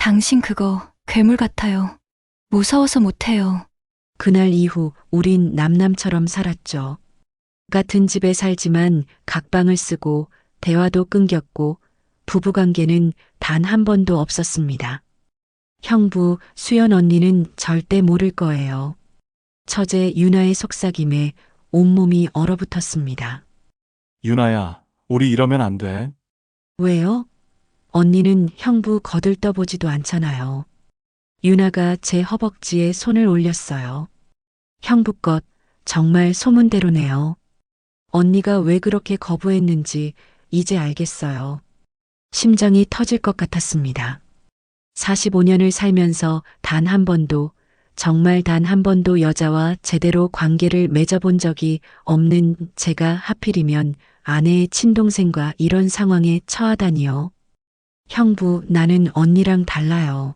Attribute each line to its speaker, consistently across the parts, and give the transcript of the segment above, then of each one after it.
Speaker 1: 당신 그거 괴물 같아요. 무서워서 못해요.
Speaker 2: 그날 이후 우린 남남처럼 살았죠. 같은 집에 살지만 각방을 쓰고 대화도 끊겼고 부부관계는 단 한 번도 없었습니다. 형부 수연 언니는 절대 모를 거예요. 처제 유나의 속삭임에 온몸이 얼어붙었습니다.
Speaker 3: 유나야, 우리 이러면 안 돼.
Speaker 2: 왜요? 언니는 형부 거들떠보지도 않잖아요. 유나가 제 허벅지에 손을 올렸어요. 형부껏 정말 소문대로네요. 언니가 왜 그렇게 거부했는지 이제 알겠어요. 심장이 터질 것 같았습니다. 45년을 살면서 단 한 번도, 정말 단 한 번도 여자와 제대로 관계를 맺어본 적이 없는 제가 하필이면 아내의 친동생과 이런 상황에 처하다니요. 형부, 나는 언니랑 달라요.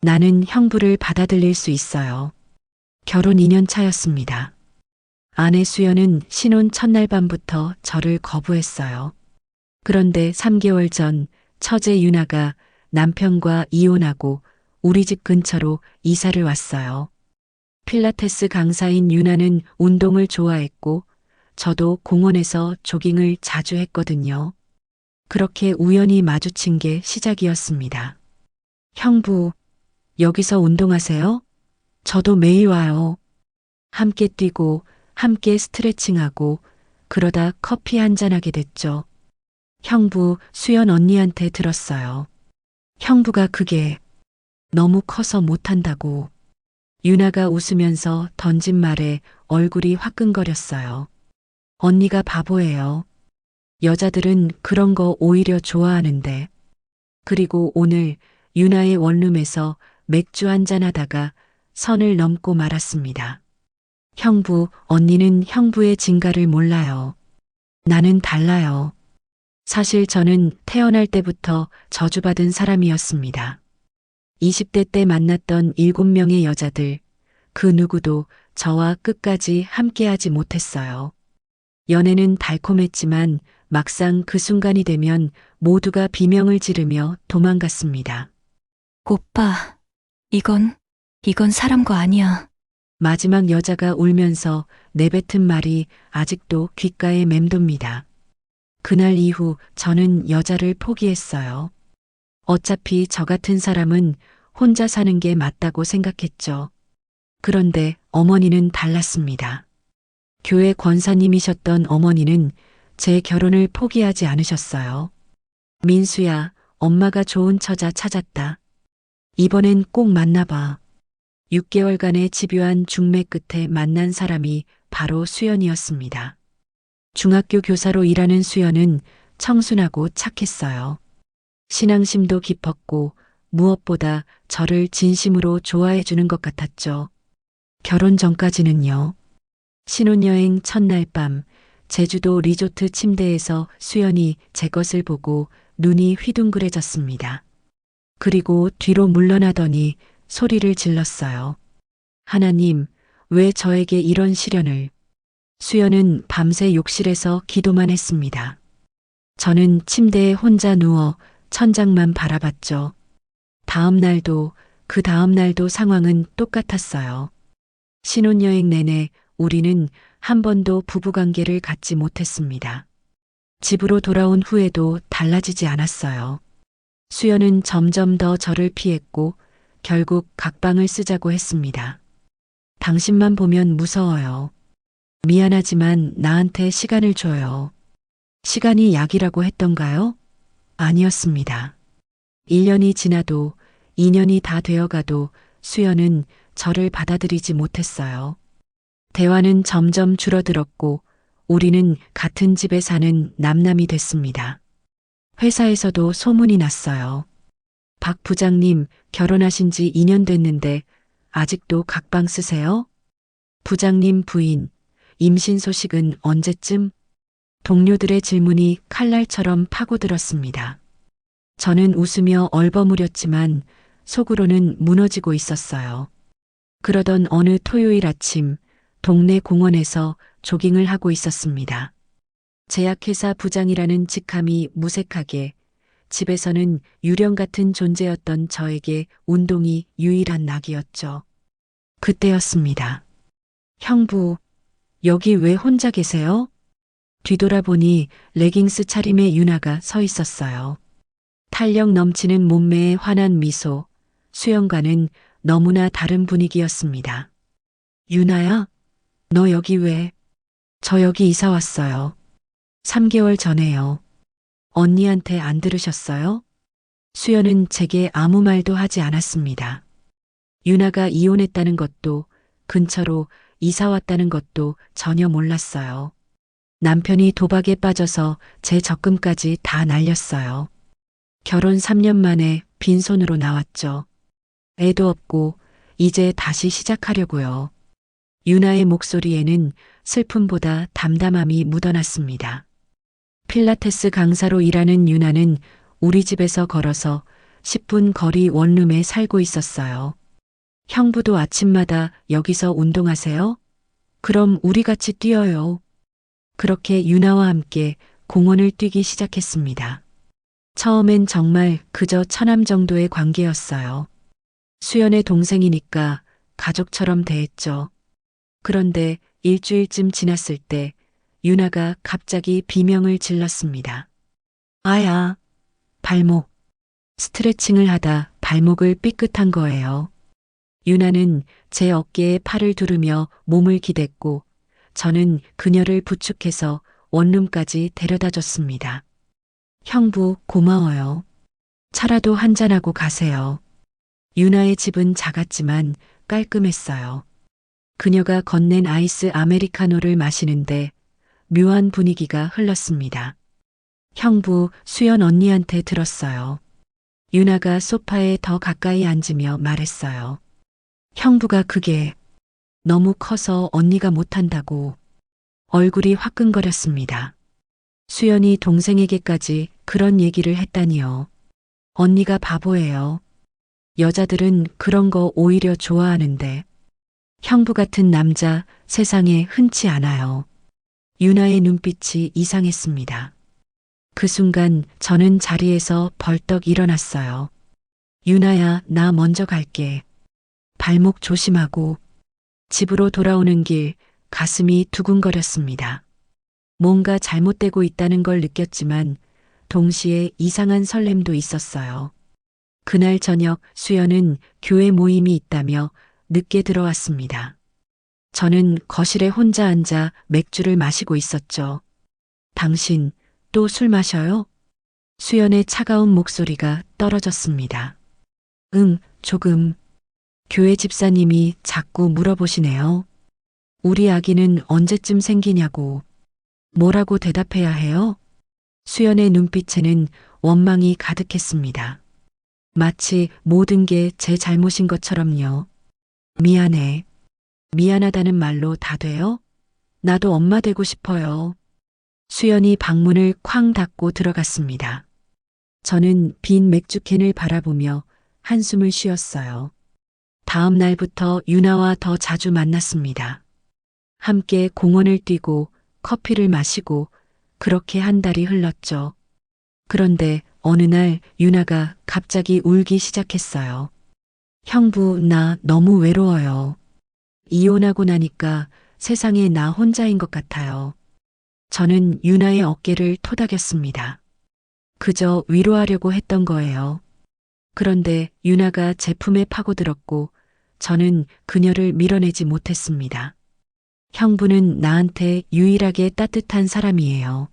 Speaker 2: 나는 형부를 받아들일 수 있어요. 결혼 2년 차였습니다. 아내 수연은 신혼 첫날 밤부터 저를 거부했어요. 그런데 3개월 전 처제 유나가 남편과 이혼하고 우리 집 근처로 이사를 왔어요. 필라테스 강사인 유나는 운동을 좋아했고 저도 공원에서 조깅을 자주 했거든요. 그렇게 우연히 마주친 게 시작이었습니다. 형부, 여기서 운동하세요? 저도 매일 와요. 함께 뛰고 함께 스트레칭하고 그러다 커피 한잔하게 됐죠. 형부 수연 언니한테 들었어요. 형부가 그게 너무 커서 못한다고. 유나가 웃으면서 던진 말에 얼굴이 화끈거렸어요. 언니가 바보예요. 여자들은 그런 거 오히려 좋아하는데. 그리고 오늘 유나의 원룸에서 맥주 한잔 하다가 선을 넘고 말았습니다. 형부, 언니는 형부의 진가를 몰라요. 나는 달라요. 사실 저는 태어날 때부터 저주받은 사람이었습니다. 20대 때 만났던 7명의 여자들, 그 누구도 저와 끝까지 함께하지 못했어요. 연애는 달콤했지만 막상 그 순간이 되면 모두가 비명을 지르며 도망갔습니다.
Speaker 1: 오빠, 이건 사람과 아니야.
Speaker 2: 마지막 여자가 울면서 내뱉은 말이 아직도 귓가에 맴돕니다. 그날 이후 저는 여자를 포기했어요. 어차피 저 같은 사람은 혼자 사는 게 맞다고 생각했죠. 그런데 어머니는 달랐습니다. 교회 권사님이셨던 어머니는 제 결혼을 포기하지 않으셨어요. 민수야, 엄마가 좋은 처자 찾았다. 이번엔 꼭 만나봐. 6개월간의 집요한 중매 끝에 만난 사람이 바로 수연이었습니다. 중학교 교사로 일하는 수연은 청순하고 착했어요. 신앙심도 깊었고 무엇보다 저를 진심으로 좋아해 주는 것 같았죠. 결혼 전까지는요. 신혼여행 첫날 밤 제주도 리조트 침대에서 수연이 제 것을 보고 눈이 휘둥그레졌습니다. 그리고 뒤로 물러나더니 소리를 질렀어요. 하나님, 왜 저에게 이런 시련을. 수연은 밤새 욕실에서 기도만 했습니다. 저는 침대에 혼자 누워 천장만 바라봤죠. 다음 날도 그 다음 날도 상황은 똑같았어요. 신혼여행 내내 우리는 한 번도 부부관계를 갖지 못했습니다. 집으로 돌아온 후에도 달라지지 않았어요. 수연은 점점 더 저를 피했고 결국 각방을 쓰자고 했습니다. 당신만 보면 무서워요. 미안하지만 나한테 시간을 줘요. 시간이 약이라고 했던가요? 아니었습니다. 1년이 지나도 2년이 다 되어가도 수연은 저를 받아들이지 못했어요. 대화는 점점 줄어들었고 우리는 같은 집에 사는 남남이 됐습니다. 회사에서도 소문이 났어요. 박 부장님 결혼하신 지 2년 됐는데 아직도 각방 쓰세요? 부장님 부인, 임신 소식은 언제쯤? 동료들의 질문이 칼날처럼 파고들었습니다. 저는 웃으며 얼버무렸지만 속으로는 무너지고 있었어요. 그러던 어느 토요일 아침 동네 공원에서 조깅을 하고 있었습니다. 제약회사 부장이라는 직함이 무색하게 집에서는 유령 같은 존재였던 저에게 운동이 유일한 낙이었죠. 그때였습니다. 형부, 여기 왜 혼자 계세요? 뒤돌아보니 레깅스 차림의 유나가 서 있었어요. 탄력 넘치는 몸매에 환한 미소, 수영과는 너무나 다른 분위기였습니다. 유나야, 너 여기 왜? 저 여기 이사 왔어요. 3개월 전에요. 언니한테 안 들으셨어요? 수연은 제게 아무 말도 하지 않았습니다. 유나가 이혼했다는 것도 근처로 이사 왔다는 것도 전혀 몰랐어요. 남편이 도박에 빠져서 제 적금까지 다 날렸어요. 결혼 3년 만에 빈손으로 나왔죠. 애도 없고 이제 다시 시작하려고요. 유나의 목소리에는 슬픔보다 담담함이 묻어났습니다. 필라테스 강사로 일하는 유나는 우리 집에서 걸어서 10분 거리 원룸에 살고 있었어요. 형부도 아침마다 여기서 운동하세요? 그럼 우리 같이 뛰어요. 그렇게 유나와 함께 공원을 뛰기 시작했습니다. 처음엔 정말 그저 처남 정도의 관계였어요. 수연의 동생이니까 가족처럼 대했죠. 그런데 일주일쯤 지났을 때 유나가 갑자기 비명을 질렀습니다. 아야, 발목. 스트레칭을 하다 발목을 삐끗한 거예요. 유나는 제 어깨에 팔을 두르며 몸을 기댔고 저는 그녀를 부축해서 원룸까지 데려다 줬습니다. 형부, 고마워요. 차라도 한잔하고 가세요. 유나의 집은 작았지만 깔끔했어요. 그녀가 건넨 아이스 아메리카노를 마시는데 묘한 분위기가 흘렀습니다. 형부, 수연 언니한테 들었어요. 유나가 소파에 더 가까이 앉으며 말했어요. 형부가 그게 너무 커서 언니가 못한다고. 얼굴이 화끈거렸습니다. 수연이 동생에게까지 그런 얘기를 했다니요. 언니가 바보예요. 여자들은 그런 거 오히려 좋아하는데. 형부 같은 남자 세상에 흔치 않아요. 유나의 눈빛이 이상했습니다. 그 순간 저는 자리에서 벌떡 일어났어요. 유나야, 나 먼저 갈게. 발목 조심하고. 집으로 돌아오는 길 가슴이 두근거렸습니다. 뭔가 잘못되고 있다는 걸 느꼈지만 동시에 이상한 설렘도 있었어요. 그날 저녁 수연은 교회 모임이 있다며 늦게 들어왔습니다. 저는 거실에 혼자 앉아 맥주를 마시고 있었죠. 당신 또 술 마셔요? 수연의 차가운 목소리가 떨어졌습니다. 응, 조금. 교회 집사님이 자꾸 물어보시네요. 우리 아기는 언제쯤 생기냐고. 뭐라고 대답해야 해요? 수연의 눈빛에는 원망이 가득했습니다. 마치 모든 게 제 잘못인 것처럼요. 미안해. 미안하다는 말로 다 돼요? 나도 엄마 되고 싶어요. 수연이 방문을 쾅 닫고 들어갔습니다. 저는 빈 맥주캔을 바라보며 한숨을 쉬었어요. 다음 날부터 유나와 더 자주 만났습니다. 함께 공원을 뛰고 커피를 마시고 그렇게 한 달이 흘렀죠. 그런데 어느 날 유나가 갑자기 울기 시작했어요. 형부, 나 너무 외로워요. 이혼하고 나니까 세상에 나 혼자인 것 같아요. 저는 유나의 어깨를 토닥였습니다. 그저 위로하려고 했던 거예요. 그런데 유나가 제 품에 파고들었고 저는 그녀를 밀어내지 못했습니다. 형부는 나한테 유일하게 따뜻한 사람이에요.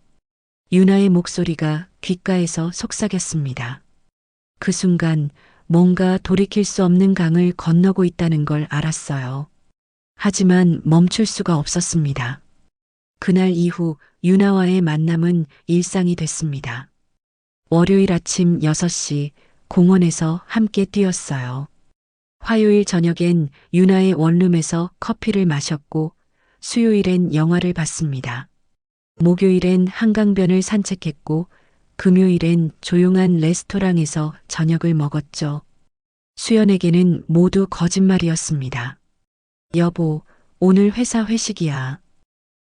Speaker 2: 유나의 목소리가 귓가에서 속삭였습니다. 그 순간 뭔가 돌이킬 수 없는 강을 건너고 있다는 걸 알았어요. 하지만 멈출 수가 없었습니다. 그날 이후 유나와의 만남은 일상이 됐습니다. 월요일 아침 6시 공원에서 함께 뛰었어요. 화요일 저녁엔 유나의 원룸에서 커피를 마셨고 수요일엔 영화를 봤습니다. 목요일엔 한강변을 산책했고 금요일엔 조용한 레스토랑에서 저녁을 먹었죠. 수연에게는 모두 거짓말이었습니다. 여보, 오늘 회사 회식이야.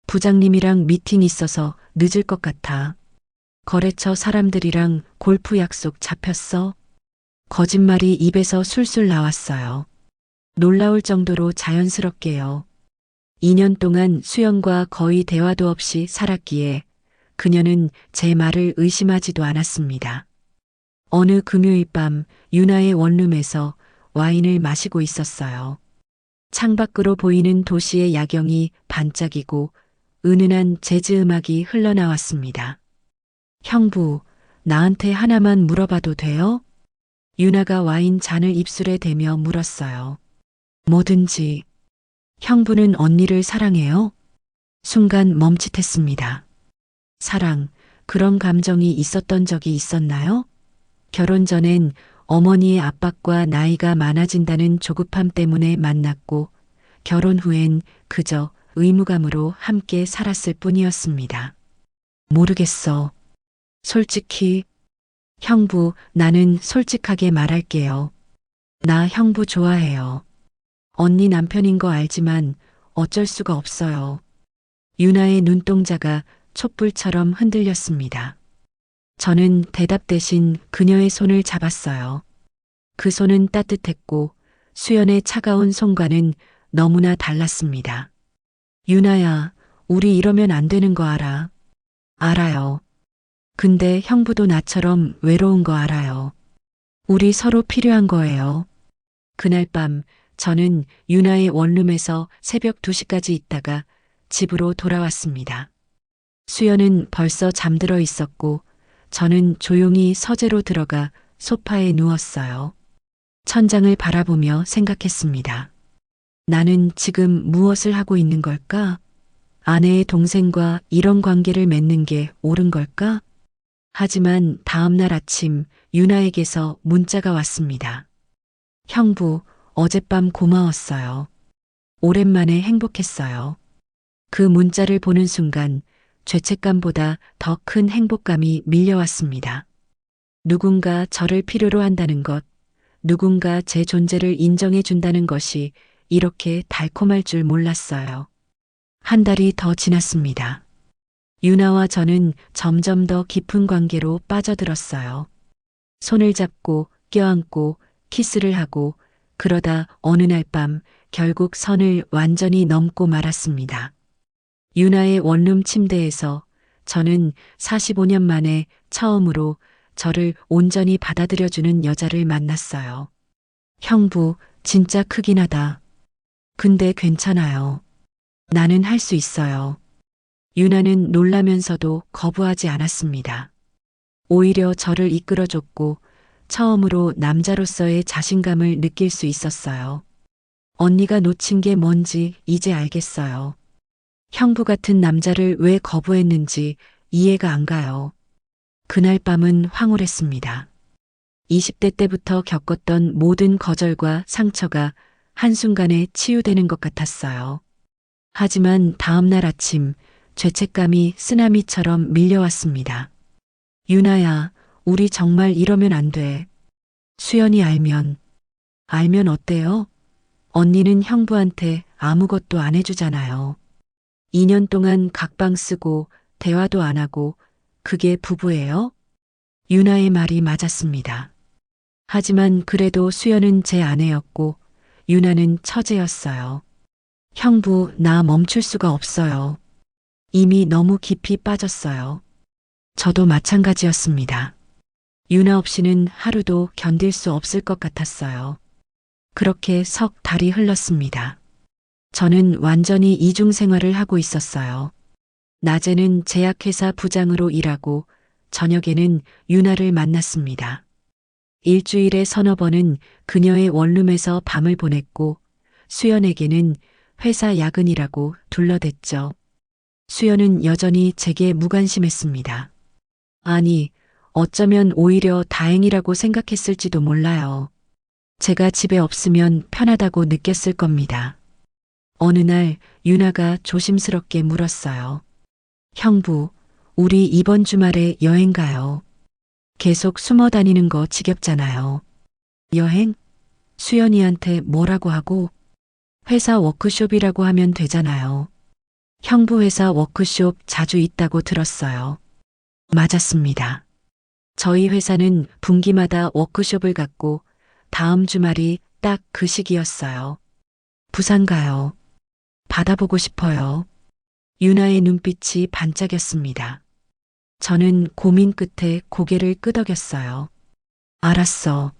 Speaker 2: 부장님이랑 미팅 있어서 늦을 것 같아. 거래처 사람들이랑 골프 약속 잡혔어? 거짓말이 입에서 술술 나왔어요. 놀라울 정도로 자연스럽게요. 2년 동안 수연과 거의 대화도 없이 살았기에 그녀는 제 말을 의심하지도 않았습니다. 어느 금요일 밤 유나의 원룸에서 와인을 마시고 있었어요. 창밖으로 보이는 도시의 야경이 반짝이고 은은한 재즈 음악이 흘러나왔습니다. 형부, 나한테 하나만 물어봐도 돼요? 유나가 와인 잔을 입술에 대며 물었어요. 뭐든지. 형부는 언니를 사랑해요? 순간 멈칫했습니다. 사랑, 그런 감정이 있었던 적이 있었나요? 결혼 전엔 어머니의 압박과 나이가 많아진다는 조급함 때문에 만났고, 결혼 후엔 그저 의무감으로 함께 살았을 뿐이었습니다. 모르겠어. 솔직히, 형부, 나는 솔직하게 말할게요. 나 형부 좋아해요. 언니 남편인 거 알지만 어쩔 수가 없어요. 유나의 눈동자가 촛불처럼 흔들렸습니다. 저는 대답 대신 그녀의 손을 잡았어요. 그 손은 따뜻했고 수연의 차가운 손과는 너무나 달랐습니다. 유나야, 우리 이러면 안 되는 거 알아? 알아요. 근데 형부도 나처럼 외로운 거 알아요. 우리 서로 필요한 거예요. 그날 밤 저는 유나의 원룸에서 새벽 2시까지 있다가 집으로 돌아왔습니다. 수연은 벌써 잠들어 있었고 저는 조용히 서재로 들어가 소파에 누웠어요. 천장을 바라보며 생각했습니다. 나는 지금 무엇을 하고 있는 걸까? 아내의 동생과 이런 관계를 맺는 게 옳은 걸까? 하지만 다음날 아침 유나에게서 문자가 왔습니다. 형부, 어젯밤 고마웠어요. 오랜만에 행복했어요. 그 문자를 보는 순간 죄책감보다 더 큰 행복감이 밀려왔습니다. 누군가 저를 필요로 한다는 것, 누군가 제 존재를 인정해 준다는 것이 이렇게 달콤할 줄 몰랐어요. 한 달이 더 지났습니다. 유나와 저는 점점 더 깊은 관계로 빠져들었어요. 손을 잡고 껴안고 키스를 하고 그러다 어느 날 밤 결국 선을 완전히 넘고 말았습니다. 유나의 원룸 침대에서 저는 45년 만에 처음으로 저를 온전히 받아들여주는 여자를 만났어요. 형부, 진짜 크긴 하다. 근데 괜찮아요. 나는 할 수 있어요. 유나는 놀라면서도 거부하지 않았습니다. 오히려 저를 이끌어줬고 처음으로 남자로서의 자신감을 느낄 수 있었어요. 언니가 놓친 게 뭔지 이제 알겠어요. 형부 같은 남자를 왜 거부했는지 이해가 안 가요. 그날 밤은 황홀했습니다. 20대 때부터 겪었던 모든 거절과 상처가 한순간에 치유되는 것 같았어요. 하지만 다음날 아침 죄책감이 쓰나미처럼 밀려왔습니다. 유나야, 우리 정말 이러면 안 돼. 수연이 알면 어때요? 언니는 형부한테 아무것도 안 해주잖아요. 2년 동안 각방 쓰고 대화도 안 하고 그게 부부예요? 유나의 말이 맞았습니다. 하지만 그래도 수연은 제 아내였고 유나는 처제였어요. 형부, 나 멈출 수가 없어요. 이미 너무 깊이 빠졌어요. 저도 마찬가지였습니다. 유나 없이는 하루도 견딜 수 없을 것 같았어요. 그렇게 석 달이 흘렀습니다. 저는 완전히 이중 생활을 하고 있었어요. 낮에는 제약회사 부장으로 일하고 저녁에는 유나를 만났습니다. 일주일에 서너 번은 그녀의 원룸에서 밤을 보냈고 수연에게는 회사 야근이라고 둘러댔죠. 수연은 여전히 제게 무관심했습니다. 아니, 어쩌면 오히려 다행이라고 생각했을지도 몰라요. 제가 집에 없으면 편하다고 느꼈을 겁니다. 어느 날 유나가 조심스럽게 물었어요. 형부, 우리 이번 주말에 여행 가요. 계속 숨어 다니는 거 지겹잖아요. 여행? 수연이한테 뭐라고 하고? 회사 워크숍이라고 하면 되잖아요. 형부 회사 워크숍 자주 있다고 들었어요. 맞았습니다. 저희 회사는 분기마다 워크숍을 갖고 다음 주말이 딱 그 시기였어요. 부산 가요. 받아보고 싶어요. 유나의 눈빛이 반짝였습니다. 저는 고민 끝에 고개를 끄덕였어요. 알았어.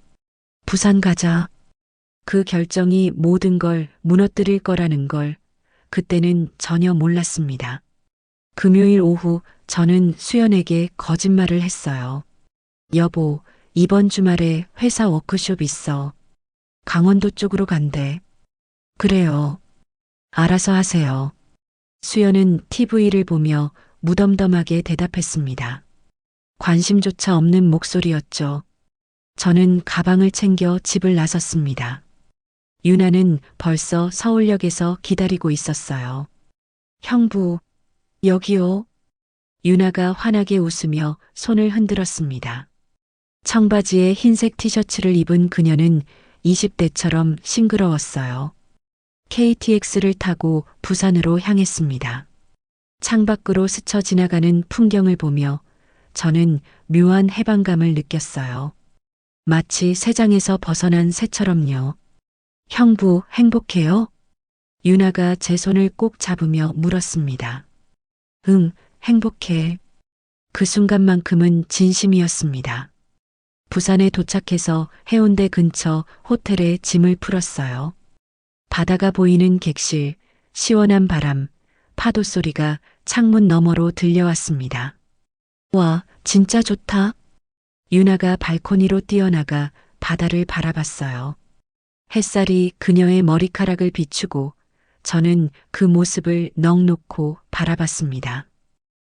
Speaker 2: 부산 가자. 그 결정이 모든 걸 무너뜨릴 거라는 걸 그때는 전혀 몰랐습니다. 금요일 오후 저는 수연에게 거짓말을 했어요. 여보, 이번 주말에 회사 워크숍 있어. 강원도 쪽으로 간대. 그래요. 알아서 하세요. 수연은 TV를 보며 무덤덤하게 대답했습니다. 관심조차 없는 목소리였죠. 저는 가방을 챙겨 집을 나섰습니다. 유나는 벌써 서울역에서 기다리고 있었어요. 형부, 여기요. 유나가 환하게 웃으며 손을 흔들었습니다. 청바지에 흰색 티셔츠를 입은 그녀는 20대처럼 싱그러웠어요. KTX를 타고 부산으로 향했습니다. 창밖으로 스쳐 지나가는 풍경을 보며 저는 묘한 해방감을 느꼈어요. 마치 새장에서 벗어난 새처럼요. 형부, 행복해요? 유나가 제 손을 꼭 잡으며 물었습니다. 응, 행복해. 그 순간만큼은 진심이었습니다. 부산에 도착해서 해운대 근처 호텔에 짐을 풀었어요. 바다가 보이는 객실, 시원한 바람, 파도 소리가 창문 너머로 들려왔습니다. 와, 진짜 좋다. 유나가 발코니로 뛰어나가 바다를 바라봤어요. 햇살이 그녀의 머리카락을 비추고 저는 그 모습을 넋 놓고 바라봤습니다.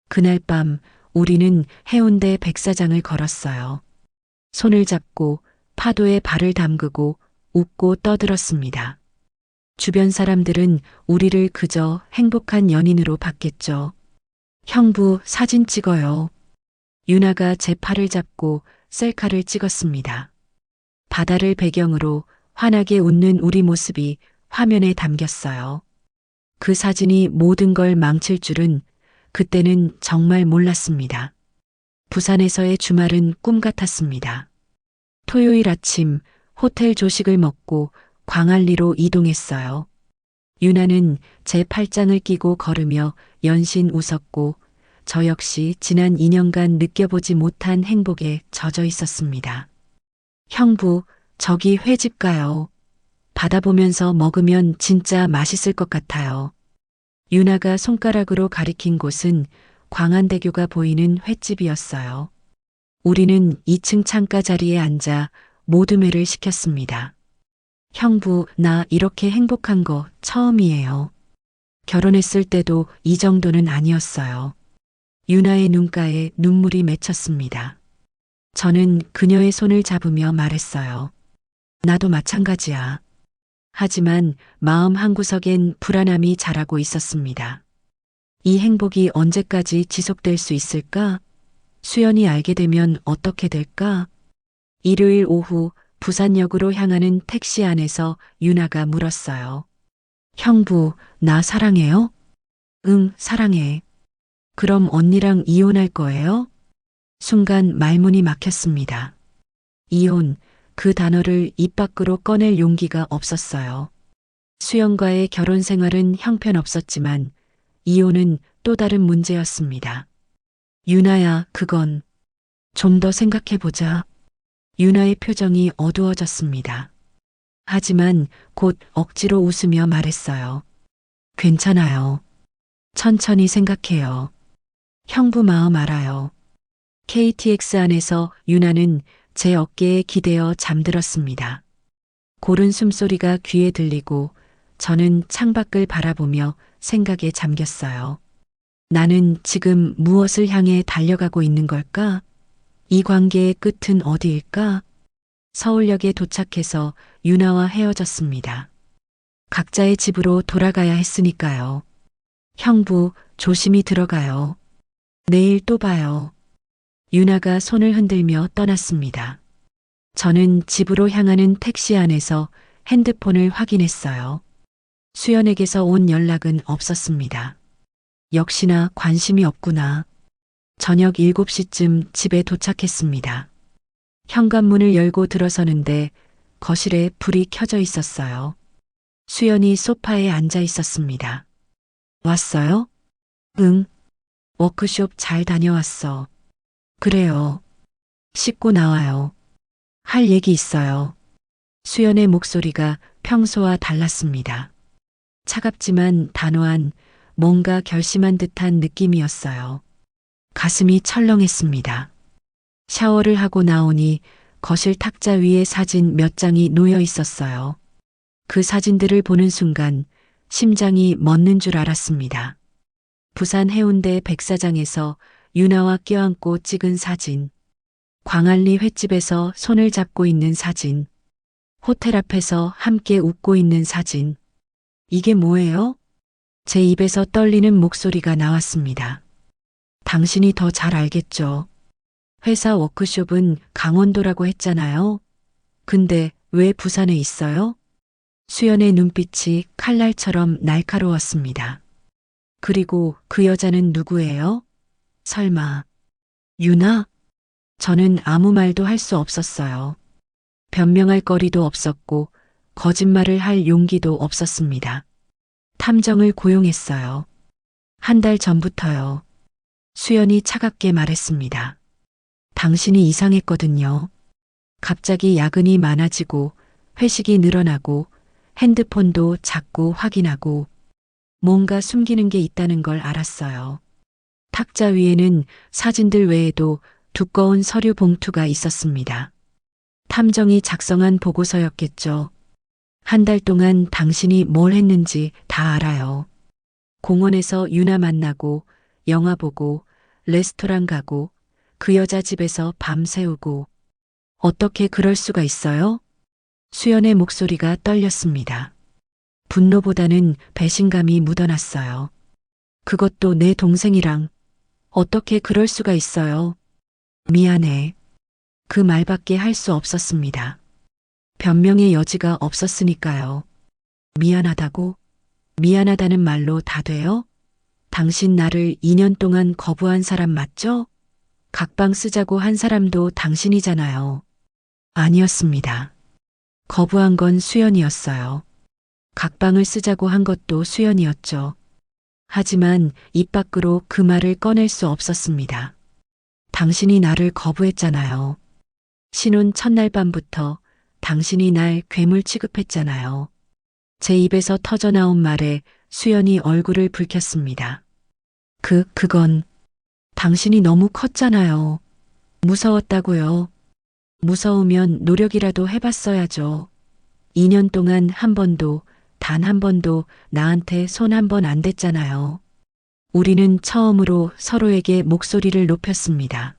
Speaker 2: 그날 밤 우리는 해운대 백사장을 걸었어요. 손을 잡고 파도에 발을 담그고 웃고 떠들었습니다. 주변 사람들은 우리를 그저 행복한 연인으로 봤겠죠. 형부, 사진 찍어요. 유나가 제 팔을 잡고 셀카를 찍었습니다. 바다를 배경으로 환하게 웃는 우리 모습이 화면에 담겼어요. 그 사진이 모든 걸 망칠 줄은 그때는 정말 몰랐습니다. 부산에서의 주말은 꿈 같았습니다. 토요일 아침 호텔 조식을 먹고 광안리로 이동했어요. 유나는 제 팔짱을 끼고 걸으며 연신 웃었고 저 역시 지난 2년간 느껴보지 못한 행복에 젖어 있었습니다. 형부, 저기 횟집 가요. 바다 보면서 먹으면 진짜 맛있을 것 같아요. 유나가 손가락으로 가리킨 곳은 광안대교가 보이는 횟집이었어요. 우리는 2층 창가 자리에 앉아 모둠회를 시켰습니다. 형부, 나 이렇게 행복한 거 처음이에요. 결혼했을 때도 이 정도는 아니었어요. 유나의 눈가에 눈물이 맺혔습니다. 저는 그녀의 손을 잡으며 말했어요. 나도 마찬가지야. 하지만 마음 한구석엔 불안함이 자라고 있었습니다. 이 행복이 언제까지 지속될 수 있을까? 수연이 알게 되면 어떻게 될까? 일요일 오후 부산역으로 향하는 택시 안에서 유나가 물었어요. 형부, 나 사랑해요? 응, 사랑해. 그럼 언니랑 이혼할 거예요? 순간 말문이 막혔습니다. 이혼, 그 단어를 입 밖으로 꺼낼 용기가 없었어요. 수연과의 결혼 생활은 형편없었지만 이혼은 또 다른 문제였습니다. 유나야, 그건 좀 더 생각해보자. 유나의 표정이 어두워졌습니다. 하지만 곧 억지로 웃으며 말했어요. 괜찮아요. 천천히 생각해요. 형부 마음 알아요. KTX 안에서 유나는 제 어깨에 기대어 잠들었습니다. 고른 숨소리가 귀에 들리고 저는 창밖을 바라보며 생각에 잠겼어요. 나는 지금 무엇을 향해 달려가고 있는 걸까? 이 관계의 끝은 어디일까? 서울역에 도착해서 유나와 헤어졌습니다. 각자의 집으로 돌아가야 했으니까요. 형부, 조심히 들어가요. 내일 또 봐요. 유나가 손을 흔들며 떠났습니다. 저는 집으로 향하는 택시 안에서 핸드폰을 확인했어요. 수연에게서 온 연락은 없었습니다. 역시나 관심이 없구나. 저녁 7시쯤 집에 도착했습니다. 현관문을 열고 들어서는데 거실에 불이 켜져 있었어요. 수연이 소파에 앉아 있었습니다. 왔어요? 응. 워크숍 잘 다녀왔어. 그래요. 씻고 나와요. 할 얘기 있어요. 수연의 목소리가 평소와 달랐습니다. 차갑지만 단호한 뭔가 결심한 듯한 느낌이었어요. 가슴이 철렁했습니다. 샤워를 하고 나오니 거실 탁자 위에 사진 몇 장이 놓여 있었어요. 그 사진들을 보는 순간 심장이 멎는 줄 알았습니다. 부산 해운대 백사장에서 유나와 껴안고 찍은 사진, 광안리 횟집에서 손을 잡고 있는 사진, 호텔 앞에서 함께 웃고 있는 사진. 이게 뭐예요? 제 입에서 떨리는 목소리가 나왔습니다. 당신이 더 잘 알겠죠. 회사 워크숍은 강원도라고 했잖아요. 근데 왜 부산에 있어요? 수연의 눈빛이 칼날처럼 날카로웠습니다. 그리고 그 여자는 누구예요? 설마 유나? 저는 아무 말도 할 수 없었어요. 변명할 거리도 없었고 거짓말을 할 용기도 없었습니다. 탐정을 고용했어요. 한 달 전부터요. 수연이 차갑게 말했습니다. 당신이 이상했거든요. 갑자기 야근이 많아지고 회식이 늘어나고 핸드폰도 자꾸 확인하고 뭔가 숨기는 게 있다는 걸 알았어요. 탁자 위에는 사진들 외에도 두꺼운 서류 봉투가 있었습니다. 탐정이 작성한 보고서였겠죠. 한 달 동안 당신이 뭘 했는지 다 알아요. 공원에서 유나 만나고 영화 보고 레스토랑 가고 그 여자 집에서 밤 새우고 어떻게 그럴 수가 있어요? 수연의 목소리가 떨렸습니다. 분노보다는 배신감이 묻어났어요. 그것도 내 동생이랑 어떻게 그럴 수가 있어요? 미안해. 그 말밖에 할 수 없었습니다. 변명의 여지가 없었으니까요. 미안하다고? 미안하다는 말로 다 돼요? 당신 나를 2년 동안 거부한 사람 맞죠? 각방 쓰자고 한 사람도 당신이잖아요. 아니었습니다. 거부한 건 수연이었어요. 각방을 쓰자고 한 것도 수연이었죠. 하지만 입 밖으로 그 말을 꺼낼 수 없었습니다. 당신이 나를 거부했잖아요. 신혼 첫날 밤부터 당신이 날 괴물 취급했잖아요. 제 입에서 터져나온 말에 수연이 얼굴을 붉혔습니다. 그건 당신이 너무 컸잖아요. 무서웠다고요. 무서우면 노력이라도 해봤어야죠. 2년 동안 한 번도, 단 한 번도 나한테 손 한 번 안 댔잖아요. 우리는 처음으로 서로에게 목소리를 높였습니다.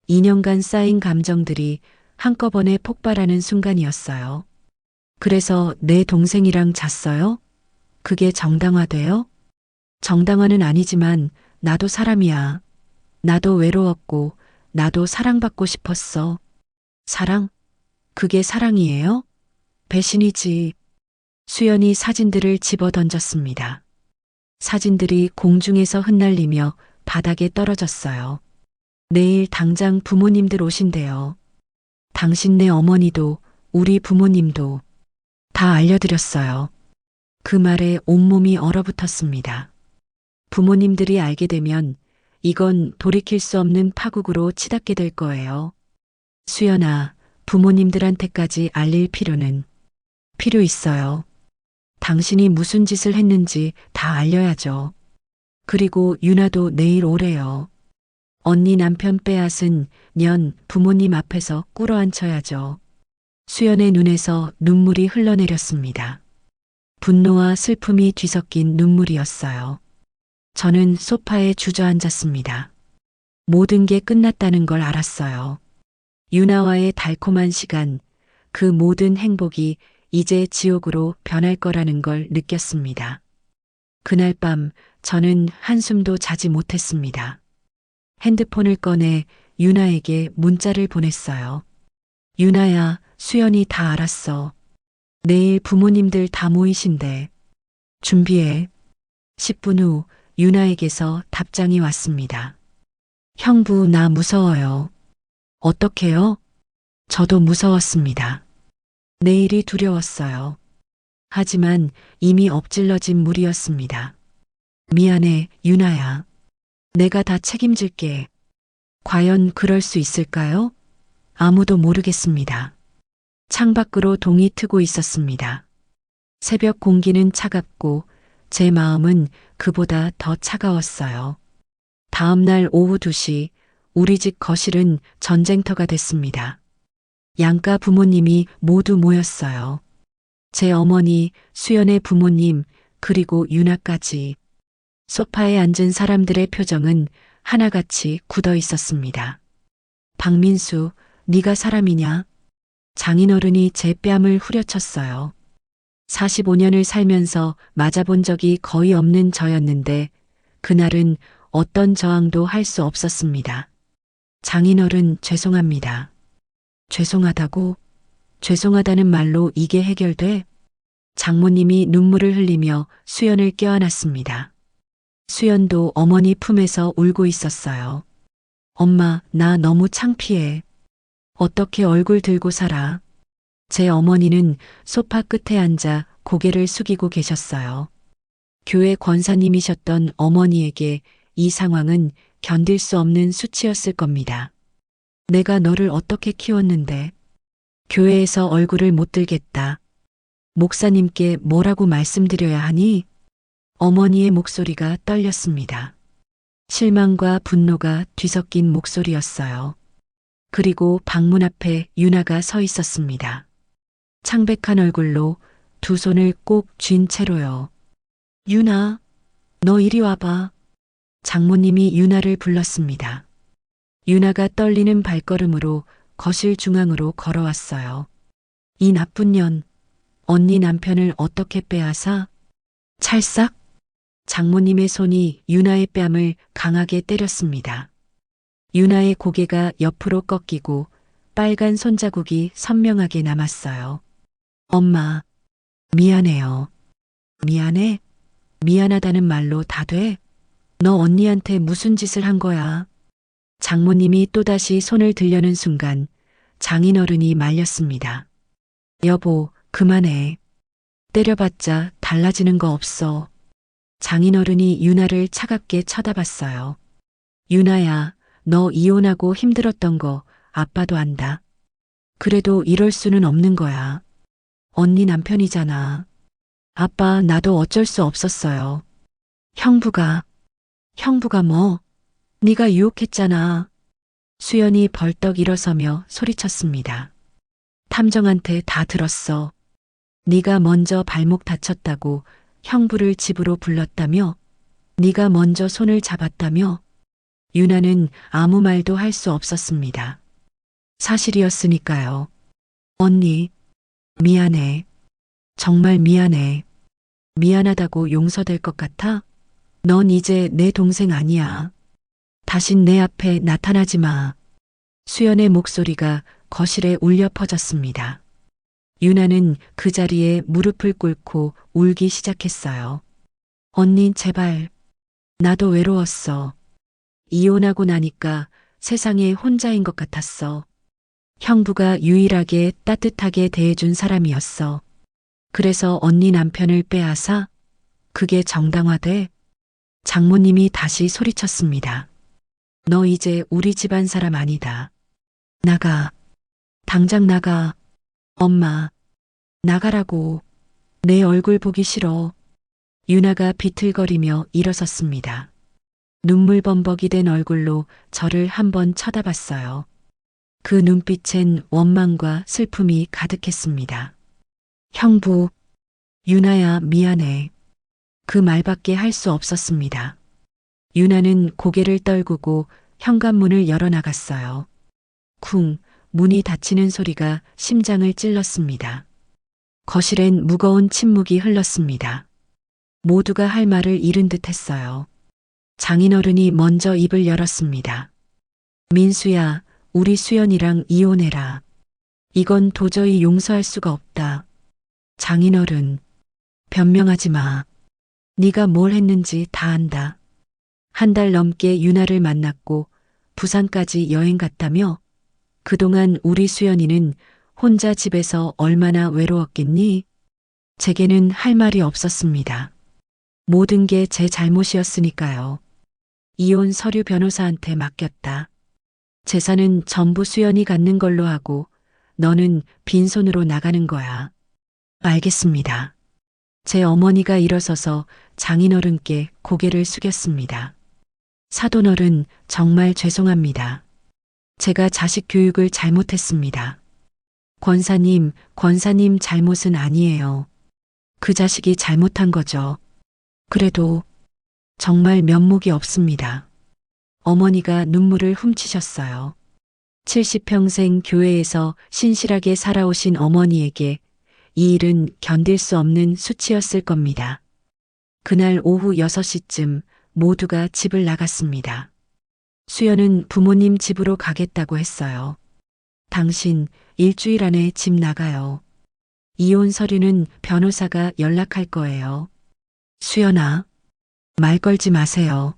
Speaker 2: 2년간 쌓인 감정들이 한꺼번에 폭발하는 순간이었어요. 그래서 내 동생이랑 잤어요? 그게 정당화돼요? 정당화는 아니지만 나도 사람이야. 나도 외로웠고 나도 사랑받고 싶었어. 사랑? 그게 사랑이에요? 배신이지. 수연이 사진들을 집어 던졌습니다. 사진들이 공중에서 흩날리며 바닥에 떨어졌어요. 내일 당장 부모님들 오신대요. 당신네 어머니도 우리 부모님도 다 알려드렸어요. 그 말에 온몸이 얼어붙었습니다. 부모님들이 알게 되면 이건 돌이킬 수 없는 파국으로 치닫게 될 거예요. 수연아, 부모님들한테까지 알릴 필요 있어요. 당신이 무슨 짓을 했는지 다 알려야죠. 그리고 유나도 내일 오래요. 언니 남편 빼앗은 년 부모님 앞에서 꿇어앉혀야죠. 수연의 눈에서 눈물이 흘러내렸습니다. 분노와 슬픔이 뒤섞인 눈물이었어요. 저는 소파에 주저앉았습니다. 모든 게 끝났다는 걸 알았어요. 유나와의 달콤한 시간, 그 모든 행복이 이제 지옥으로 변할 거라는 걸 느꼈습니다. 그날 밤 저는 한숨도 자지 못했습니다. 핸드폰을 꺼내 유나에게 문자를 보냈어요. 유나야, 수연이 다 알았어. 내일 부모님들 다 모이신대. 준비해. 10분 후 유나에게서 답장이 왔습니다. 형부, 나 무서워요. 어떡해요? 저도 무서웠습니다. 내일이 두려웠어요. 하지만 이미 엎질러진 물이었습니다. 미안해, 유나야. 내가 다 책임질게. 과연 그럴 수 있을까요? 아무도 모르겠습니다. 창밖으로 동이 트고 있었습니다. 새벽 공기는 차갑고 제 마음은 그보다 더 차가웠어요. 다음 날 오후 2시 우리 집 거실은 전쟁터가 됐습니다. 양가 부모님이 모두 모였어요. 제 어머니, 수연의 부모님, 그리고 유나까지. 소파에 앉은 사람들의 표정은 하나같이 굳어 있었습니다. 박민수, 네가 사람이냐? 장인어른이 제 뺨을 후려쳤어요. 45년을 살면서 맞아본 적이 거의 없는 저였는데 그날은 어떤 저항도 할 수 없었습니다. 장인어른, 죄송합니다. 죄송하다고? 죄송하다는 말로 이게 해결돼? 장모님이 눈물을 흘리며 수연을 껴안았습니다. 수연도 어머니 품에서 울고 있었어요. 엄마, 나 너무 창피해. 어떻게 얼굴 들고 살아? 제 어머니는 소파 끝에 앉아 고개를 숙이고 계셨어요. 교회 권사님이셨던 어머니에게 이 상황은 견딜 수 없는 수치였을 겁니다. 내가 너를 어떻게 키웠는데? 교회에서 얼굴을 못 들겠다. 목사님께 뭐라고 말씀드려야 하니? 어머니의 목소리가 떨렸습니다. 실망과 분노가 뒤섞인 목소리였어요. 그리고 방문 앞에 유나가 서 있었습니다. 창백한 얼굴로 두 손을 꼭 쥔 채로요. 유나, 너 이리 와봐. 장모님이 유나를 불렀습니다. 유나가 떨리는 발걸음으로 거실 중앙으로 걸어왔어요. 이 나쁜 년, 언니 남편을 어떻게 빼앗아? 찰싹? 장모님의 손이 유나의 뺨을 강하게 때렸습니다. 유나의 고개가 옆으로 꺾이고 빨간 손자국이 선명하게 남았어요. 엄마, 미안해요. 미안해? 미안하다는 말로 다 돼? 너 언니한테 무슨 짓을 한 거야? 장모님이 또다시 손을 들려는 순간 장인어른이 말렸습니다. 여보, 그만해. 때려봤자 달라지는 거 없어. 장인어른이 유나를 차갑게 쳐다봤어요. 유나야, 너 이혼하고 힘들었던 거 아빠도 안다. 그래도 이럴 수는 없는 거야. 언니 남편이잖아. 아빠, 나도 어쩔 수 없었어요. 형부가 뭐? 네가 유혹했잖아. 수연이 벌떡 일어서며 소리쳤습니다. 탐정한테 다 들었어. 네가 먼저 발목 다쳤다고 형부를 집으로 불렀다며? 네가 먼저 손을 잡았다며? 유나는 아무 말도 할 수 없었습니다. 사실이었으니까요. 언니, 미안해. 정말 미안해. 미안하다고 용서될 것 같아? 넌 이제 내 동생 아니야. 다신 내 앞에 나타나지 마. 수연의 목소리가 거실에 울려 퍼졌습니다. 유나는 그 자리에 무릎을 꿇고 울기 시작했어요. 언니, 제발. 나도 외로웠어. 이혼하고 나니까 세상에 혼자인 것 같았어. 형부가 유일하게 따뜻하게 대해준 사람이었어. 그래서 언니 남편을 빼앗아? 그게 정당화돼? 장모님이 다시 소리쳤습니다. 너 이제 우리 집안 사람 아니다. 나가. 당장 나가. 엄마, 나가라고. 내 얼굴 보기 싫어. 유나가 비틀거리며 일어섰습니다. 눈물 범벅이 된 얼굴로 저를 한번 쳐다봤어요. 그 눈빛엔 원망과 슬픔이 가득했습니다. 형부, 유나야, 미안해. 그 말밖에 할 수 없었습니다. 유나는 고개를 떨구고 현관문을 열어나갔어요. 쿵, 문이 닫히는 소리가 심장을 찔렀습니다. 거실엔 무거운 침묵이 흘렀습니다. 모두가 할 말을 잃은 듯 했어요. 장인어른이 먼저 입을 열었습니다. 민수야, 우리 수연이랑 이혼해라. 이건 도저히 용서할 수가 없다. 장인어른, 변명하지 마. 네가 뭘 했는지 다 안다. 한 달 넘게 유나를 만났고 부산까지 여행 갔다며? 그동안 우리 수연이는 혼자 집에서 얼마나 외로웠겠니? 제게는 할 말이 없었습니다. 모든 게 제 잘못이었으니까요. 이혼 서류 변호사한테 맡겼다. 재산은 전부 수연이 갖는 걸로 하고 너는 빈손으로 나가는 거야. 알겠습니다. 제 어머니가 일어서서 장인어른께 고개를 숙였습니다. 사돈어른, 정말 죄송합니다. 제가 자식 교육을 잘못했습니다. 권사님 잘못은 아니에요. 그 자식이 잘못한 거죠. 그래도 정말 면목이 없습니다. 어머니가 눈물을 훔치셨어요. 70평생 교회에서 신실하게 살아오신 어머니에게 이 일은 견딜 수 없는 수치였을 겁니다. 그날 오후 6시쯤 모두가 집을 나갔습니다. 수연은 부모님 집으로 가겠다고 했어요. 당신 일주일 안에 집 나가요. 이혼 서류는 변호사가 연락할 거예요. 수연아, 말 걸지 마세요.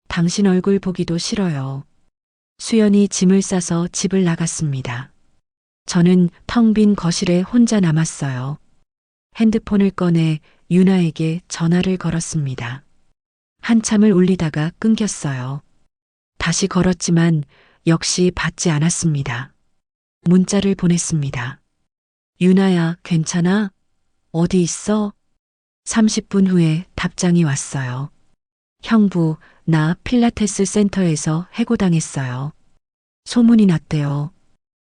Speaker 2: 당신 얼굴 보기도 싫어요. 수연이 짐을 싸서 집을 나갔습니다. 저는 텅 빈 거실에 혼자 남았어요. 핸드폰을 꺼내 유나에게 전화를 걸었습니다. 한참을 울리다가 끊겼어요. 다시 걸었지만 역시 받지 않았습니다. 문자를 보냈습니다. 유나야, 괜찮아? 어디 있어? 30분 후에 답장이 왔어요. 형부, 나 필라테스 센터에서 해고당했어요. 소문이 났대요.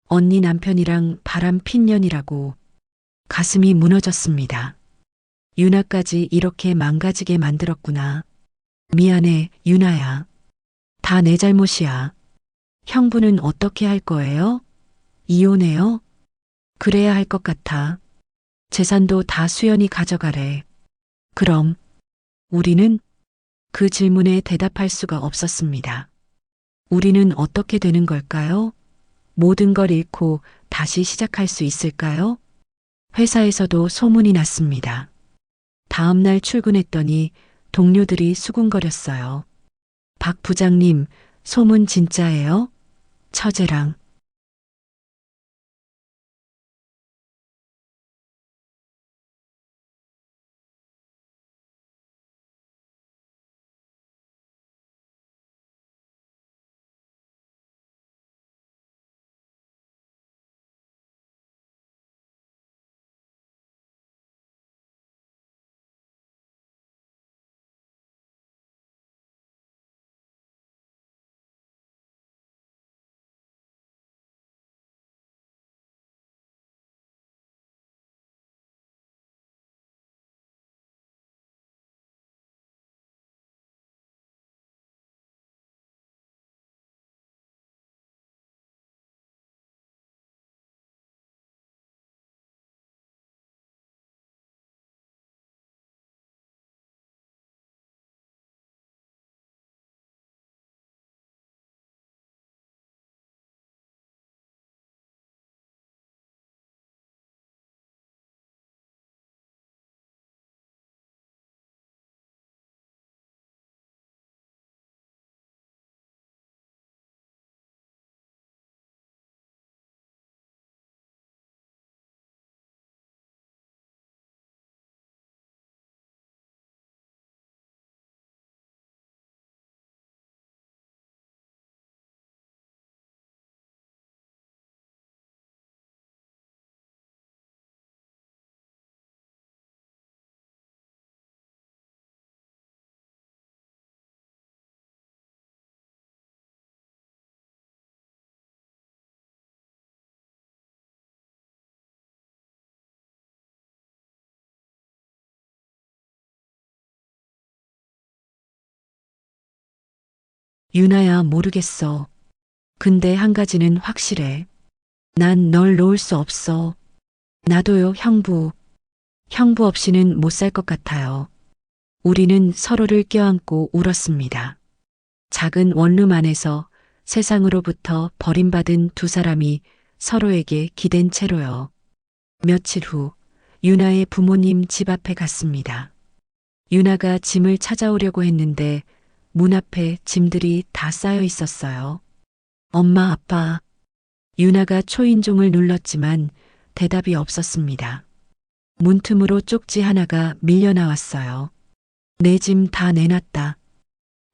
Speaker 2: 언니 남편이랑 바람 핀 년이라고. 가슴이 무너졌습니다. 유나까지 이렇게 망가지게 만들었구나. 미안해, 유나야. 다 내 잘못이야. 형부는 어떻게 할 거예요? 이혼해요? 그래야 할 것 같아. 재산도 다 수연이 가져가래. 그럼 우리는? 그 질문에 대답할 수가 없었습니다. 우리는 어떻게 되는 걸까요? 모든 걸 잃고 다시 시작할 수 있을까요? 회사에서도 소문이 났습니다. 다음 날 출근했더니 동료들이 수군거렸어요. 박 부장님, 소문 진짜예요? 처제랑. 유나야, 모르겠어. 근데 한 가지는 확실해. 난 널 놓을 수 없어. 나도요, 형부. 형부 없이는 못 살 것 같아요. 우리는 서로를 껴안고 울었습니다. 작은 원룸 안에서 세상으로부터 버림받은 두 사람이 서로에게 기댄 채로요. 며칠 후 유나의 부모님 집 앞에 갔습니다. 유나가 짐을 찾아오려고 했는데 문 앞에 짐들이 다 쌓여 있었어요. 엄마, 아빠. 유나가 초인종을 눌렀지만 대답이 없었습니다. 문틈으로 쪽지 하나가 밀려 나왔어요. 내 짐 다 내놨다.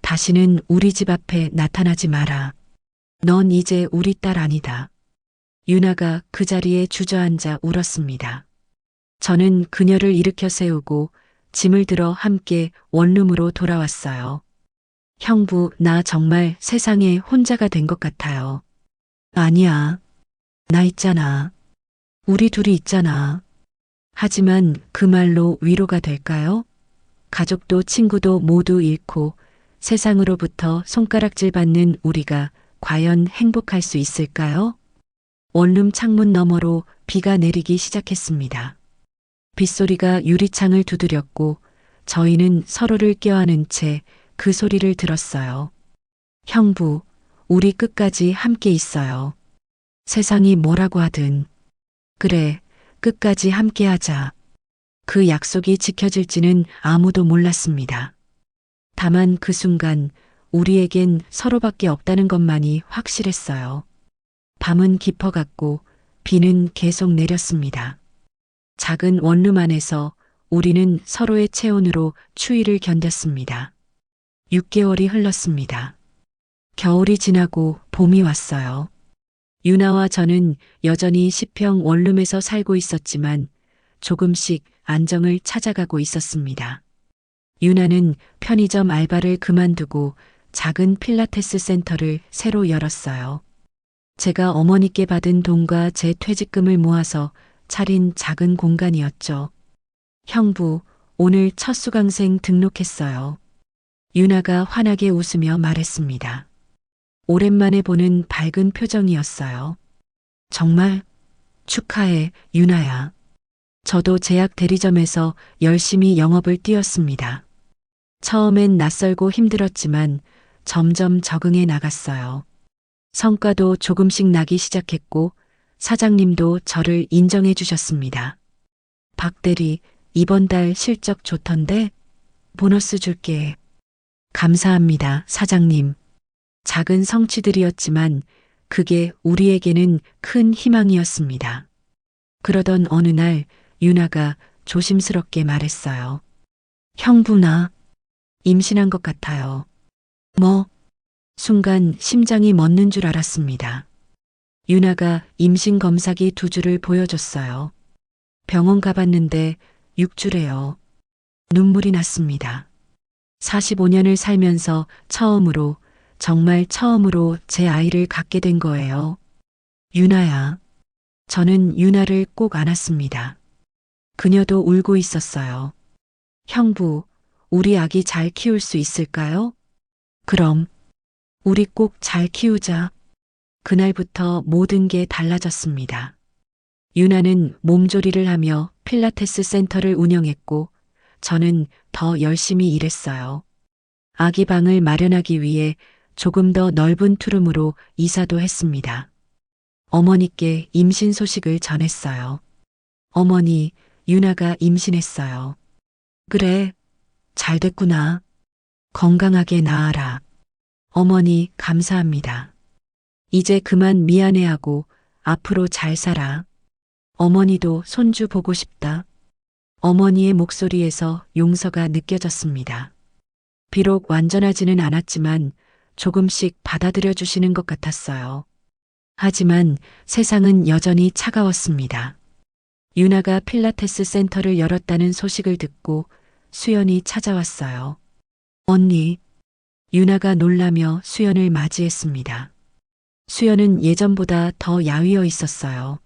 Speaker 2: 다시는 우리 집 앞에 나타나지 마라. 넌 이제 우리 딸 아니다. 유나가 그 자리에 주저앉아 울었습니다. 저는 그녀를 일으켜 세우고 짐을 들어 함께 원룸으로 돌아왔어요. 형부, 나 정말 세상에 혼자가 된 것 같아요. 아니야. 나 있잖아. 우리 둘이 있잖아. 하지만 그 말로 위로가 될까요? 가족도 친구도 모두 잃고 세상으로부터 손가락질 받는 우리가 과연 행복할 수 있을까요? 원룸 창문 너머로 비가 내리기 시작했습니다. 빗소리가 유리창을 두드렸고 저희는 서로를 껴안은 채 그 소리를 들었어요. 형부, 우리 끝까지 함께 있어요. 세상이 뭐라고 하든. 그래, 끝까지 함께 하자. 그 약속이 지켜질지는 아무도 몰랐습니다. 다만 그 순간 우리에겐 서로밖에 없다는 것만이 확실했어요. 밤은 깊어갔고 비는 계속 내렸습니다. 작은 원룸 안에서 우리는 서로의 체온으로 추위를 견뎠습니다. 6개월이 흘렀습니다. 겨울이 지나고 봄이 왔어요. 유나와 저는 여전히 10평 원룸에서 살고 있었지만 조금씩 안정을 찾아가고 있었습니다. 유나는 편의점 알바를 그만두고 작은 필라테스 센터를 새로 열었어요. 제가 어머니께 받은 돈과 제 퇴직금을 모아서 차린 작은 공간이었죠. 형부, 오늘 첫 수강생 등록했어요. 유나가 환하게 웃으며 말했습니다. 오랜만에 보는 밝은 표정이었어요. 정말 축하해, 유나야. 저도 제약 대리점에서 열심히 영업을 뛰었습니다. 처음엔 낯설고 힘들었지만 점점 적응해 나갔어요. 성과도 조금씩 나기 시작했고 사장님도 저를 인정해 주셨습니다. 박 대리, 이번 달 실적 좋던데 보너스 줄게. 감사합니다, 사장님. 작은 성취들이었지만 그게 우리에게는 큰 희망이었습니다. 그러던 어느 날 유나가 조심스럽게 말했어요. 형부, 나 임신한 것 같아요. 뭐? 순간 심장이 멎는 줄 알았습니다. 유나가 임신 검사기 2줄을 보여줬어요. 병원 가봤는데 6주래요. 눈물이 났습니다. 45년을 살면서 처음으로, 정말 처음으로 제 아이를 갖게 된 거예요. 유나야. 저는 유나를 꼭 안았습니다. 그녀도 울고 있었어요. 형부, 우리 아기 잘 키울 수 있을까요? 그럼, 우리 꼭 잘 키우자. 그날부터 모든 게 달라졌습니다. 유나는 몸조리를 하며 필라테스 센터를 운영했고 저는 더 열심히 일했어요. 아기 방을 마련하기 위해 조금 더 넓은 투룸으로 이사도 했습니다. 어머니께 임신 소식을 전했어요. 어머니, 유나가 임신했어요. 그래, 잘 됐구나. 건강하게 낳아라. 어머니, 감사합니다. 이제 그만 미안해하고 앞으로 잘 살아. 어머니도 손주 보고 싶다. 어머니의 목소리에서 용서가 느껴졌습니다. 비록 완전하지는 않았지만 조금씩 받아들여 주시는 것 같았어요. 하지만 세상은 여전히 차가웠습니다. 유나가 필라테스 센터를 열었다는 소식을 듣고 수연이 찾아왔어요. 언니, 유나가 놀라며 수연을 맞이했습니다. 수연은 예전보다 더 야위어 있었어요.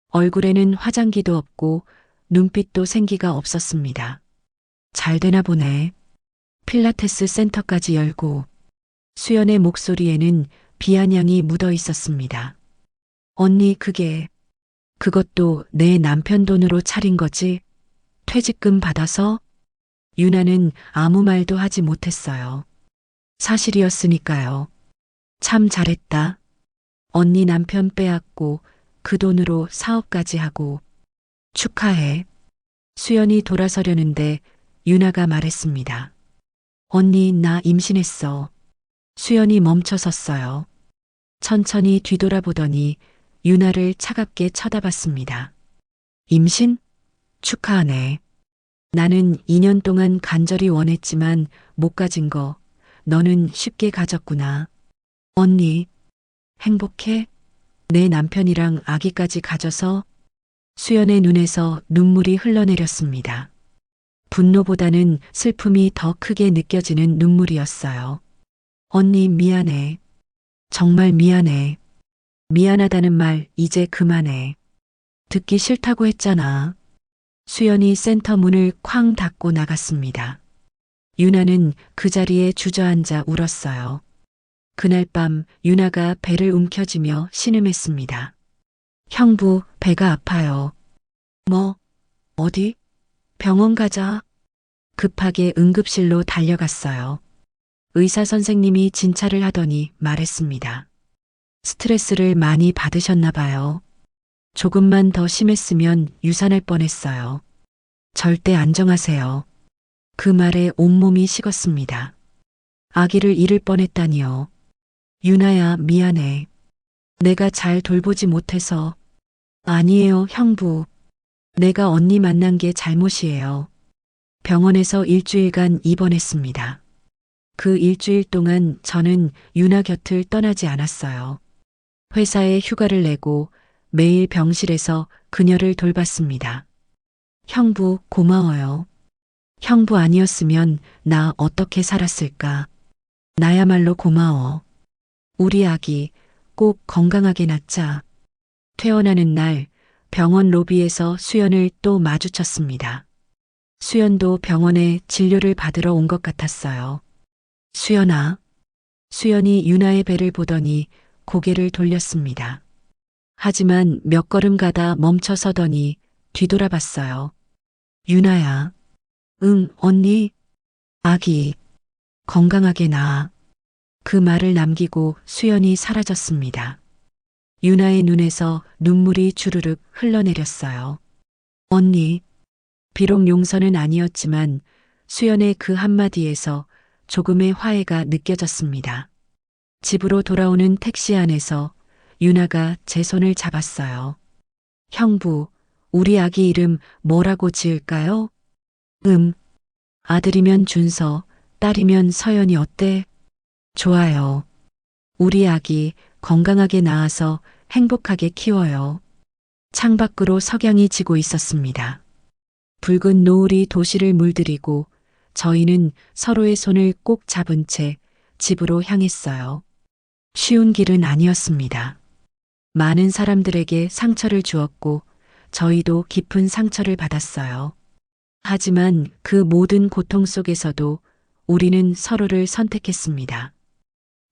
Speaker 2: 얼굴에는 화장기도 없고 눈빛도 생기가 없었습니다. 잘 되나 보네. 필라테스 센터까지 열고. 수연의 목소리에는 비아냥이 묻어 있었습니다. 언니, 그것도 내 남편 돈으로 차린 거지? 퇴직금 받아서? 유나는 아무 말도 하지 못했어요. 사실이었으니까요. 참 잘했다. 언니 남편 빼앗고 그 돈으로 사업까지 하고. 축하해. 수연이 돌아서려는데 유나가 말했습니다. 언니, 나 임신했어. 수연이 멈춰섰어요. 천천히 뒤돌아보더니 유나를 차갑게 쳐다봤습니다. 임신? 축하하네. 나는 2년 동안 간절히 원했지만 못 가진 거 너는 쉽게 가졌구나. 언니, 행복해? 내 남편이랑 아기까지 가져서 수연의 눈에서 눈물이 흘러내렸습니다. 분노보다는 슬픔이 더 크게 느껴지는 눈물이었어요. 언니 미안해. 정말 미안해. 미안하다는 말 이제 그만해. 듣기 싫다고 했잖아. 수연이 센터 문을 쾅 닫고 나갔습니다. 유나는 그 자리에 주저앉아 울었어요. 그날 밤 유나가 배를 움켜쥐며 신음했습니다. 형부, 배가 아파요. 뭐, 어디? 병원 가자. 급하게 응급실로 달려갔어요. 의사 선생님이 진찰을 하더니 말했습니다. 스트레스를 많이 받으셨나 봐요. 조금만 더 심했으면 유산할 뻔했어요. 절대 안정하세요. 그 말에 온몸이 식었습니다. 아기를 잃을 뻔했다니요. 유나야, 미안해. 내가 잘 돌보지 못해서. 아니에요, 형부. 내가 언니 만난 게 잘못이에요. 병원에서 일주일간 입원했습니다. 그 일주일 동안 저는 유나 곁을 떠나지 않았어요. 회사에 휴가를 내고 매일 병실에서 그녀를 돌봤습니다. 형부, 고마워요. 형부 아니었으면 나 어떻게 살았을까? 나야말로 고마워. 우리 아기 꼭 건강하게 낳자. 퇴원하는 날 병원 로비에서 수연을 또 마주쳤습니다. 수연도 병원에 진료를 받으러 온 것 같았어요. 수연아. 수연이 유나의 배를 보더니 고개를 돌렸습니다. 하지만 몇 걸음 가다 멈춰 서더니 뒤돌아봤어요. 유나야. 응, 언니. 아기. 건강하게 낳아. 그 말을 남기고 수연이 사라졌습니다. 유나의 눈에서 눈물이 주르륵 흘러내렸어요. 언니. 비록 용서는 아니었지만 수연의 그 한마디에서 조금의 화해가 느껴졌습니다. 집으로 돌아오는 택시 안에서 유나가 제 손을 잡았어요. 형부, 우리 아기 이름 뭐라고 지을까요? 아들이면 준서, 딸이면 서연이 어때? 좋아요. 우리 아기 건강하게 낳아서 행복하게 키워요. 창밖으로 석양이 지고 있었습니다. 붉은 노을이 도시를 물들이고 저희는 서로의 손을 꼭 잡은 채 집으로 향했어요. 쉬운 길은 아니었습니다. 많은 사람들에게 상처를 주었고 저희도 깊은 상처를 받았어요. 하지만 그 모든 고통 속에서도 우리는 서로를 선택했습니다.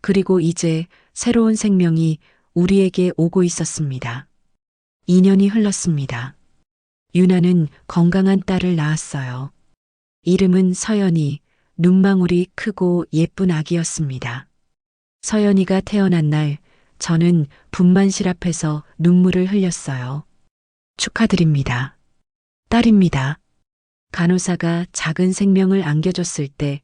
Speaker 2: 그리고 이제 새로운 생명이 우리에게 오고 있었습니다. 2년이 흘렀습니다. 유나는 건강한 딸을 낳았어요. 이름은 서연이, 눈망울이 크고 예쁜 아기였습니다. 서연이가 태어난 날 저는 분만실 앞에서 눈물을 흘렸어요. 축하드립니다. 딸입니다. 간호사가 작은 생명을 안겨줬을 때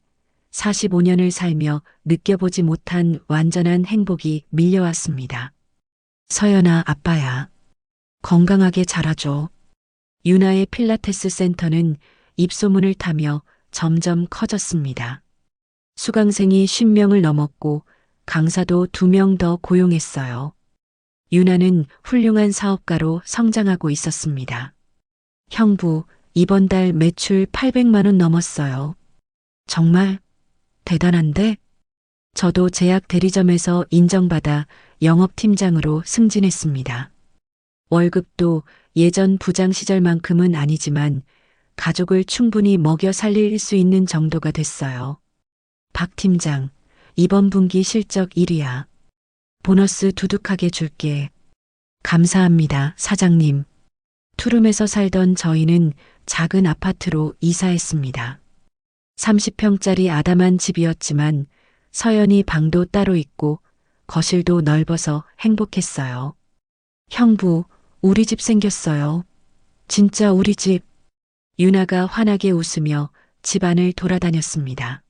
Speaker 2: 45년을 살며 느껴보지 못한 완전한 행복이 밀려왔습니다. 서연아, 아빠야. 건강하게 자라줘. 유나의 필라테스 센터는 입소문을 타며 점점 커졌습니다. 수강생이 50명을 넘었고 강사도 2명 더 고용했어요. 유나는 훌륭한 사업가로 성장하고 있었습니다. 형부, 이번 달 매출 800만 원 넘었어요. 정말 대단한데? 저도 제약 대리점에서 인정받아 영업팀장으로 승진했습니다. 월급도 예전 부장 시절만큼은 아니지만 가족을 충분히 먹여 살릴 수 있는 정도가 됐어요. 박 팀장, 이번 분기 실적 1위야. 보너스 두둑하게 줄게. 감사합니다, 사장님. 투룸에서 살던 저희는 작은 아파트로 이사했습니다. 30평짜리 아담한 집이었지만 서연이 방도 따로 있고 거실도 넓어서 행복했어요. 형부, 우리 집 생겼어요. 진짜 우리 집. 유나가 환하게 웃으며 집안을 돌아다녔습니다.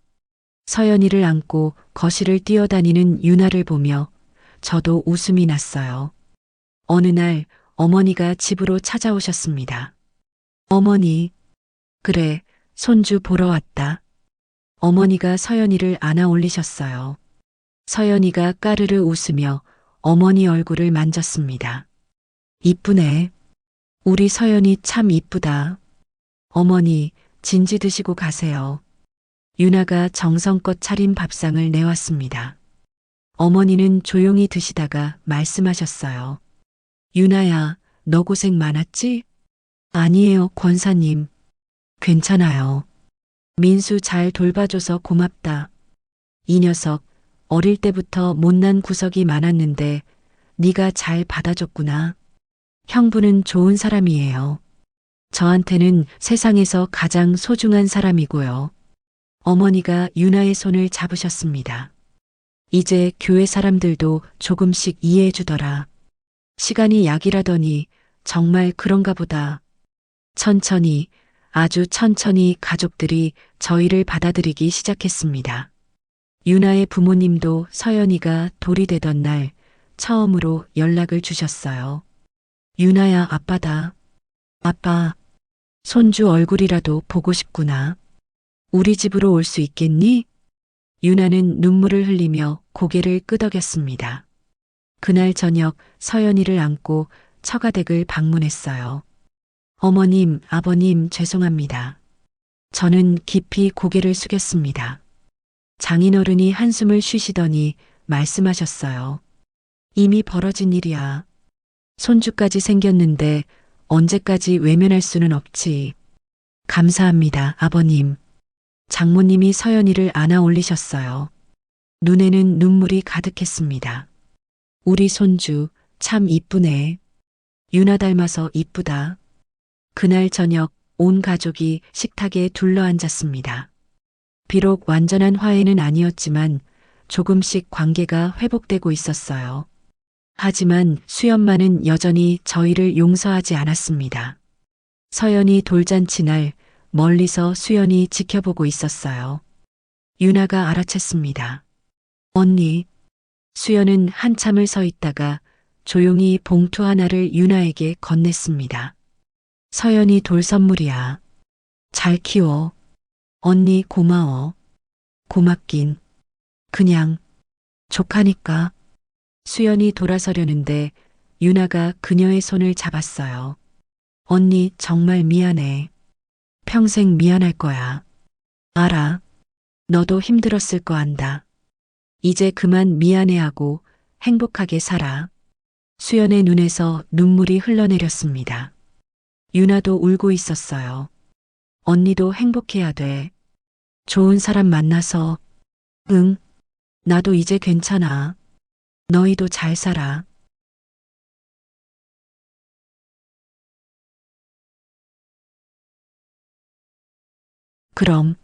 Speaker 2: 서연이를 안고 거실을 뛰어다니는 유나를 보며 저도 웃음이 났어요. 어느 날 어머니가 집으로 찾아오셨습니다. 어머니, 그래, 손주 보러 왔다. 어머니가 서연이를 안아 올리셨어요. 서연이가 까르르 웃으며 어머니 얼굴을 만졌습니다. 이쁘네. 우리 서연이 참 이쁘다. 어머니, 진지 드시고 가세요. 유나가 정성껏 차린 밥상을 내왔습니다. 어머니는 조용히 드시다가 말씀하셨어요. 유나야, 너 고생 많았지? 아니에요, 권사님. 괜찮아요. 민수 잘 돌봐줘서 고맙다. 이 녀석 어릴 때부터 못난 구석이 많았는데 네가 잘 받아줬구나. 형부는 좋은 사람이에요. 저한테는 세상에서 가장 소중한 사람이고요. 어머니가 유나의 손을 잡으셨습니다. 이제 교회 사람들도 조금씩 이해해 주더라. 시간이 약이라더니 정말 그런가 보다. 천천히, 아주 천천히 가족들이 저희를 받아들이기 시작했습니다. 유나의 부모님도 서연이가 돌이 되던 날 처음으로 연락을 주셨어요. 유나야, 아빠다. 아빠, 손주 얼굴이라도 보고 싶구나. 우리 집으로 올 수 있겠니? 유나는 눈물을 흘리며 고개를 끄덕였습니다. 그날 저녁 서연이를 안고 처가댁을 방문했어요. 어머님, 아버님, 죄송합니다. 저는 깊이 고개를 숙였습니다. 장인어른이 한숨을 쉬시더니 말씀하셨어요. 이미 벌어진 일이야. 손주까지 생겼는데 언제까지 외면할 수는 없지. 감사합니다, 아버님. 장모님이 서연이를 안아 올리셨어요. 눈에는 눈물이 가득했습니다. 우리 손주 참 이쁘네. 유나 닮아서 이쁘다. 그날 저녁 온 가족이 식탁에 둘러앉았습니다. 비록 완전한 화해는 아니었지만 조금씩 관계가 회복되고 있었어요. 하지만 수연만은 여전히 저희를 용서하지 않았습니다. 서연이 돌잔치 날 멀리서 수연이 지켜보고 있었어요. 유나가 알아챘습니다. 언니. 수연은 한참을 서 있다가 조용히 봉투 하나를 유나에게 건넸습니다. 서연이 돌 선물이야. 잘 키워. 언니 고마워. 고맙긴. 그냥 족하니까. 수연이 돌아서려는데 유나가 그녀의 손을 잡았어요. 언니 정말 미안해. 평생 미안할 거야. 알아. 너도 힘들었을 거 안다. 이제 그만 미안해하고 행복하게 살아. 수연의 눈에서 눈물이 흘러내렸습니다. 유나도 울고 있었어요. 언니도 행복해야 돼. 좋은 사람 만나서. 응. 나도 이제 괜찮아. 너희도 잘 살아. 그럼.